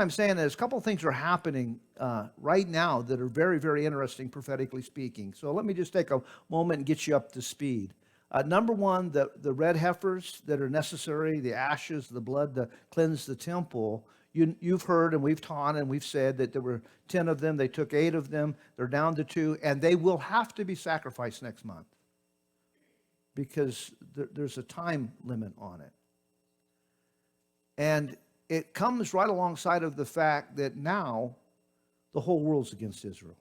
I'm saying there's a couple of things are happening right now that are very, very interesting, prophetically speaking. So let me just take a moment and get you up to speed. Number one, the red heifers that are necessary, the ashes, the blood to cleanse the temple. You've heard and we've taught and we've said that there were 10 of them. They took 8 of them. They're down to 2, and they will have to be sacrificed next month because there's a time limit on it. And it comes right alongside of the fact that now the whole world's against Israel.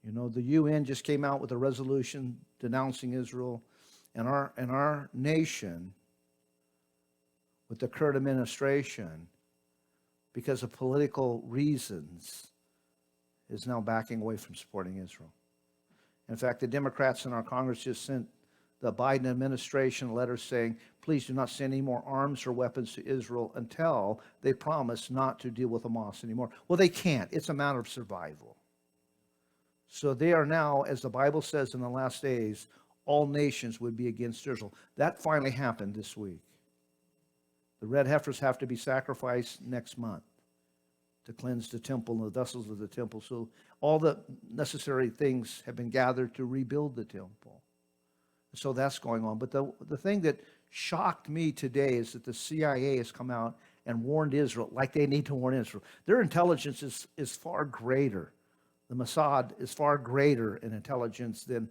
You know, the UN just came out with a resolution denouncing Israel, and our nation, with the current administration, because of political reasons, is now backing away from supporting Israel. In fact, the Democrats in our Congress just sent the Biden administration a letter saying, please do not send any more arms or weapons to Israel until they promise not to deal with Hamas anymore. Well, they can't. It's a matter of survival. So they are now, as the Bible says in the last days, all nations would be against Israel. That finally happened this week. The red heifers have to be sacrificed next month to cleanse the temple and the vessels of the temple. So all the necessary things have been gathered to rebuild the temple. So that's going on. But the thing that shocked me today is that the CIA has come out and warned Israel, like they need to warn Israel. Their intelligence is far greater. The Mossad is far greater in intelligence than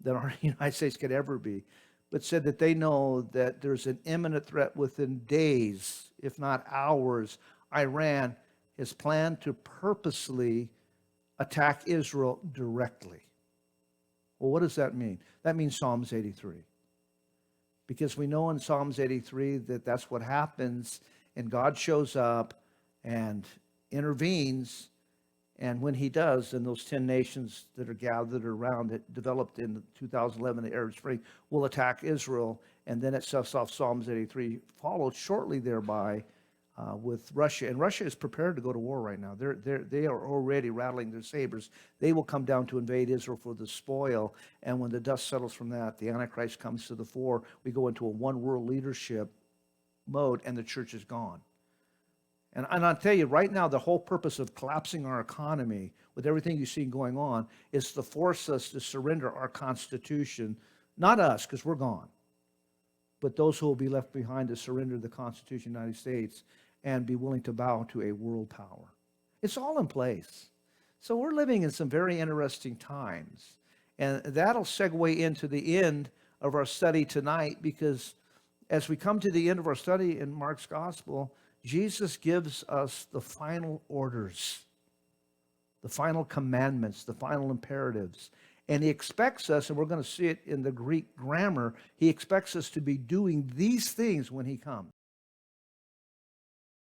our United States could ever be. But said that they know that there's an imminent threat within days, if not hours. Iran has planned to purposely attack Israel directly. Well, what does that mean? That means Psalms 83. Because we know in Psalms 83 that that's what happens, and God shows up and intervenes, and when he does, then those 10 nations that are gathered around it, developed in 2011, the Arab Spring, will attack Israel, and then it sets off Psalms 83, followed shortly thereby with Russia. And Russia is prepared to go to war right now. They are already rattling their sabers. They will come down to invade Israel for the spoil. And when the dust settles from that, the Antichrist comes to the fore. We go into a one world leadership mode, and the church is gone. And I'll tell you, right now, the whole purpose of collapsing our economy, with everything you see going on, is to force us to surrender our Constitution. Not us, because we're gone, but those who will be left behind to surrender the Constitution of the United States and be willing to bow to a world power. It's all in place. So we're living in some very interesting times. And that'll segue into the end of our study tonight, because as we come to the end of our study in Mark's Gospel, Jesus gives us the final orders, the final commandments, the final imperatives. And he expects us, and we're going to see it in the Greek grammar, he expects us to be doing these things when he comes.